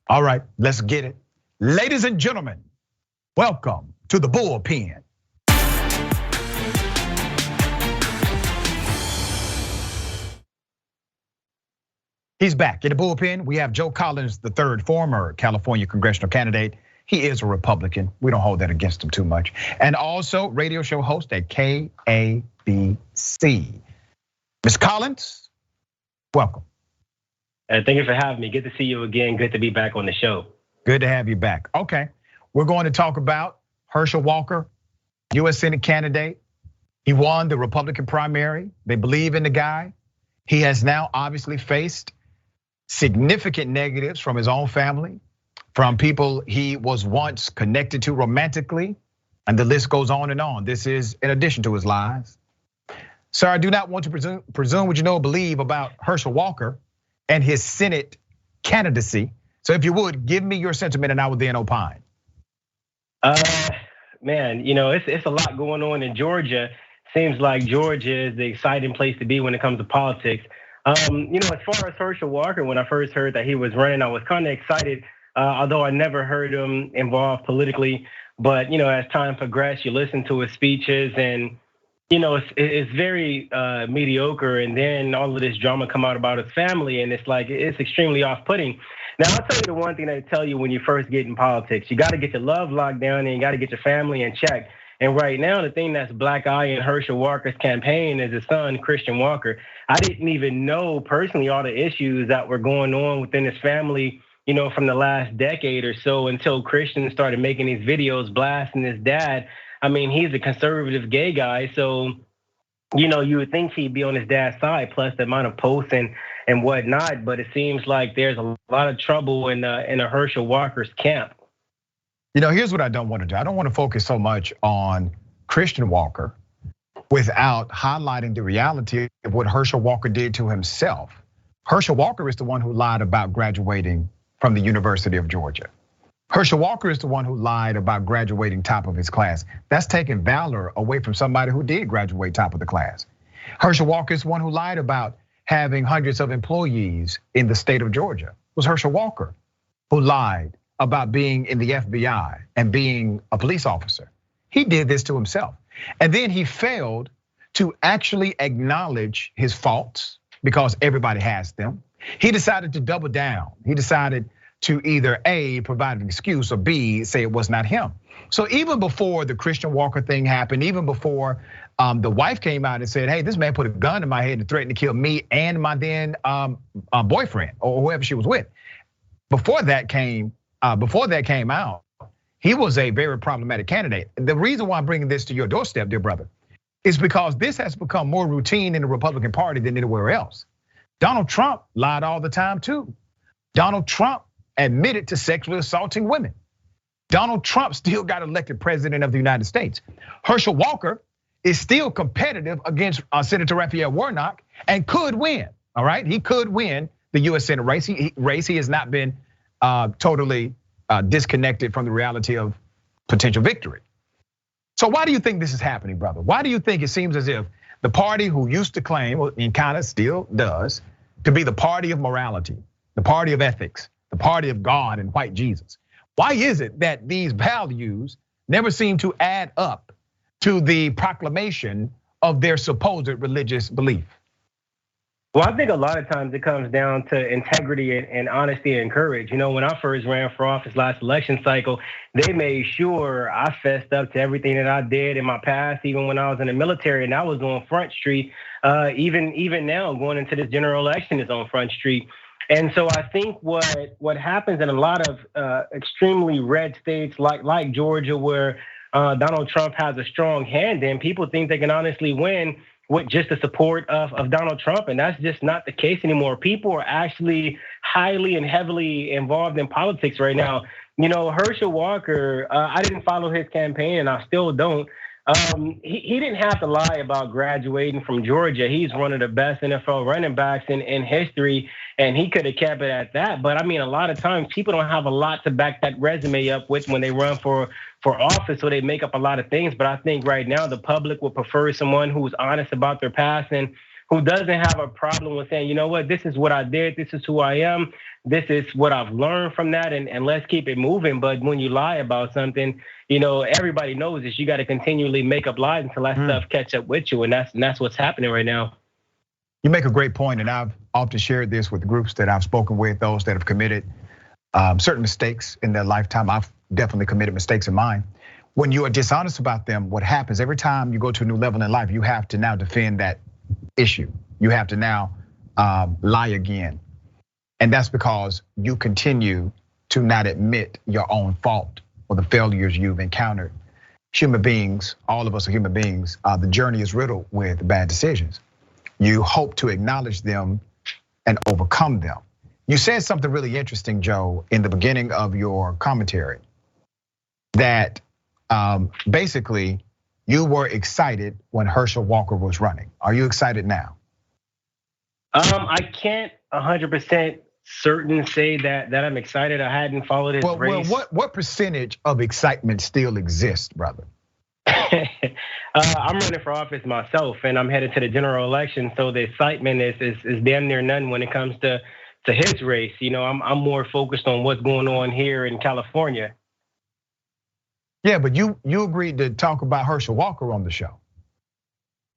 All right, let's get it. Ladies and gentlemen, welcome to the Bullpen. He's back in the bullpen. We have Joe Collins III, former California congressional candidate. He is a Republican. We don't hold that against him too much. And also radio show host at KABC. Ms. Collins, welcome. Thank you for having me. Good to see you again. Good to be back on the show. Good to have you back. Okay, we're going to talk about Herschel Walker, US Senate candidate. He won the Republican primary. They believe in the guy. He has now obviously faced significant negatives from his own family, from people he was once connected to romantically, and the list goes on and on. This is in addition to his lies. Sir, I do not want to presume what you know or believe about Herschel Walker and his Senate candidacy. So if you would, give me your sentiment and I will then opine. Man, it's a lot going on in Georgia. Seems like Georgia is the exciting place to be when it comes to politics. As far as Herschel Walker, when I first heard that he was running, I was kind of excited, although I never heard him involved politically. But, as time progressed, you listen to his speeches and, it's very mediocre. And then all of this drama come out about his family. And it's extremely off-putting. Now, I'll tell you the one thing I tell you when you first get in politics. You got to get your love locked down and you got to get your family in check. And right now, the thing that's black eye in Herschel Walker's campaign is his son, Christian Walker. I didn't even know personally all the issues that were going on within his family, from the last decade or so until Christian started making these videos blasting his dad. I mean, he's a conservative gay guy. So, you would think he'd be on his dad's side, plus the amount of posts and whatnot. But it seems like there's a lot of trouble in a Herschel Walker's camp. Here's what I don't want to do. I don't want to focus so much on Christian Walker without highlighting the reality of what Herschel Walker did to himself. Herschel Walker is the one who lied about graduating from the University of Georgia. Herschel Walker is the one who lied about graduating top of his class. That's taking valor away from somebody who did graduate top of the class. Herschel Walker is the one who lied about having hundreds of employees in the state of Georgia. It was Herschel Walker who lied about being in the FBI and being a police officer. He did this to himself. And then he failed to actually acknowledge his faults because everybody has them. He decided to double down. He decided to either A, provide an excuse, or B, say it was not him. So even before the Christian Walker thing happened, even before the wife came out and said, hey, this man put a gun in my head and threatened to kill me and my then boyfriend or whoever she was with. Before that came out, he was a very problematic candidate. The reason why I'm bringing this to your doorstep, dear brother, is because this has become more routine in the Republican Party than anywhere else. Donald Trump lied all the time too. Donald Trump admitted to sexually assaulting women. Donald Trump still got elected president of the United States. Herschel Walker is still competitive against Senator Raphael Warnock and could win, all right? He could win the US Senate race. He has not been totally disconnected from the reality of potential victory. So why do you think this is happening, brother? Why do you think it seems as if the party who used to claim, and kind of still does, to be the party of morality, the party of ethics, the party of God and white Jesus, why is it that these values never seem to add up to the proclamation of their supposed religious belief? Well, I think a lot of times it comes down to integrity and honesty and courage. When I first ran for office last election cycle, they made sure I fessed up to everything that I did in my past, even when I was in the military and I was on Front Street. Even now, going into this general election is on Front Street. And so I think what happens in a lot of extremely red states like Georgia, where Donald Trump has a strong hand in, people think they can honestly win with just the support of Donald Trump. And that's just not the case anymore. People are actually highly and heavily involved in politics right now. Herschel Walker, I didn't follow his campaign and I still don't. He didn't have to lie about graduating from Georgia. He's one of the best NFL running backs in history, and he could have kept it at that. But I mean, a lot of times people don't have a lot to back that resume up with when they run for office, so they make up a lot of things. But I think right now the public would prefer someone who's honest about their past and who doesn't have a problem with saying, you know what, this is what I did, this is who I am, this is what I've learned from that, and let's keep it moving. But when you lie about something, everybody knows this. You got to continually make up lies until that stuff catch up with you, and that's what's happening right now. You make a great point, and I've often shared this with groups that I've spoken with, those that have committed certain mistakes in their lifetime. I've definitely committed mistakes in mine. When you are dishonest about them, what happens every time you go to a new level in life, you have to now defend that issue. You have to now lie again. And that's because you continue to not admit your own fault or the failures you've encountered. Human beings, all of us are human beings. The journey is riddled with bad decisions. You hope to acknowledge them and overcome them. You said something really interesting, Joe, in the beginning of your commentary, that basically you were excited when Herschel Walker was running. Are you excited now? I can't 100% certain say that I'm excited. I hadn't followed his race. Well, what percentage of excitement still exists, brother? I'm running for office myself, and I'm headed to the general election. So the excitement is damn near none when it comes to his race. I'm more focused on what's going on here in California. Yeah, but you agreed to talk about Herschel Walker on the show.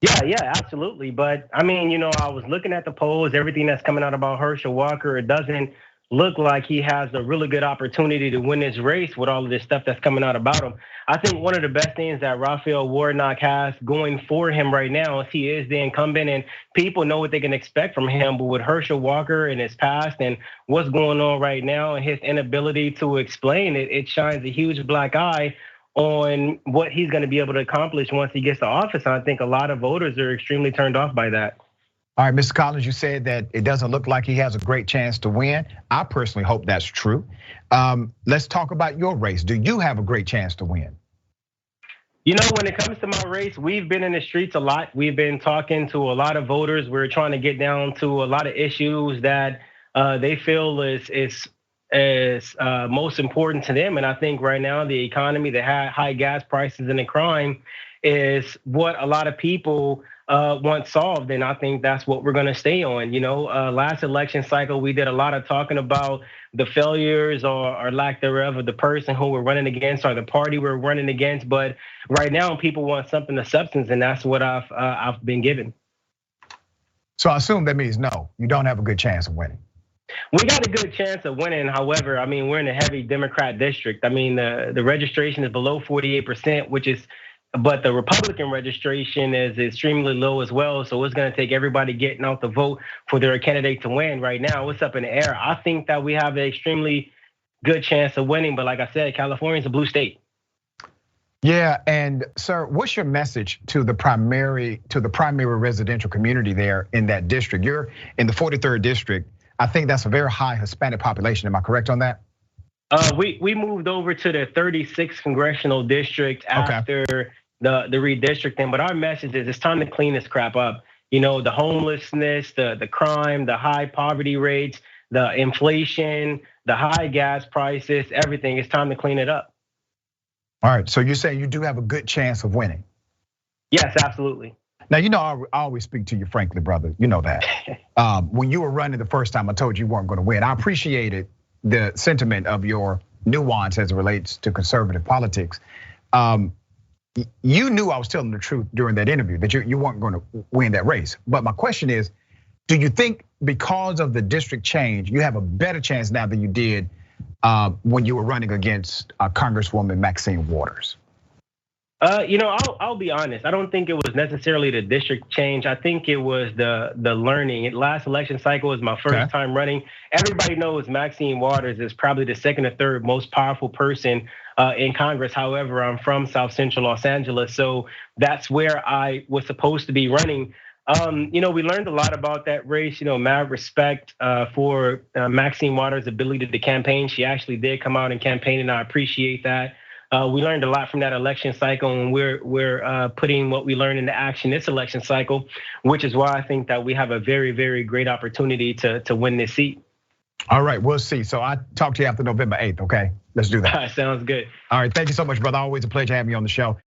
Yeah, absolutely. But I mean, I was looking at the polls, everything that's coming out about Herschel Walker. It doesn't look like he has a really good opportunity to win this race with all of this stuff that's coming out about him. I think one of the best things that Raphael Warnock has going for him right now is he is the incumbent, and people know what they can expect from him. But with Herschel Walker and his past and what's going on right now and his inability to explain it, it shines a huge black eye on what he's going to be able to accomplish once he gets to office. And I think a lot of voters are extremely turned off by that. All right, Mr. Collins, you said that it doesn't look like he has a great chance to win. I personally hope that's true. Let's talk about your race. Do you have a great chance to win? When it comes to my race, we've been in the streets a lot. We've been talking to a lot of voters. We're trying to get down to a lot of issues that they feel is most important to them. And I think right now the economy, the high gas prices and the crime is what a lot of people want solved. And I think that's what we're gonna stay on. Last election cycle, we did a lot of talking about the failures or lack thereof of the person who we're running against or the party we're running against. But right now people want something of substance, and that's what I've been given. So I assume that means no, you don't have a good chance of winning. We got a good chance of winning. However, I mean, we're in a heavy Democrat district. I mean, the registration is below 48%, but the Republican registration is extremely low as well. So it's going to take everybody getting out the vote for their candidate to win. Right now, it's up in the air. I think that we have an extremely good chance of winning. But like I said, California is a blue state. Yeah, and sir, what's your message to the primary residential community there in that district? You're in the 43rd district. I think that's a very high Hispanic population. Am I correct on that? We moved over to the 36th Congressional District after the redistricting. But our message is it's time to clean this crap up. The homelessness, the crime, the high poverty rates, the inflation, the high gas prices, everything. It's time to clean it up. All right, so you're saying you do have a good chance of winning? Yes, absolutely. Now, I always speak to you frankly, brother. You know that. When you were running the first time, I told you weren't going to win. I appreciated the sentiment of your nuance as it relates to conservative politics. You knew I was telling the truth during that interview, that you weren't going to win that race. But my question is, do you think because of the district change, you have a better chance now than you did when you were running against Congresswoman Maxine Waters? I'll be honest. I don't think it was necessarily the district change. I think it was the learning. Last election cycle was my first time running. Everybody knows Maxine Waters is probably the second or third most powerful person in Congress. However, I'm from South Central Los Angeles, so that's where I was supposed to be running. We learned a lot about that race. Mad respect for Maxine Waters' ability to campaign. She actually did come out and campaign, and I appreciate that. We learned a lot from that election cycle, and we're putting what we learned into action this election cycle, which is why I think that we have a very, very great opportunity to win this seat. All right, we'll see. So I talk to you after November 8th, okay? Let's do that. Sounds good. All right, thank you so much, brother. Always a pleasure having you on the show.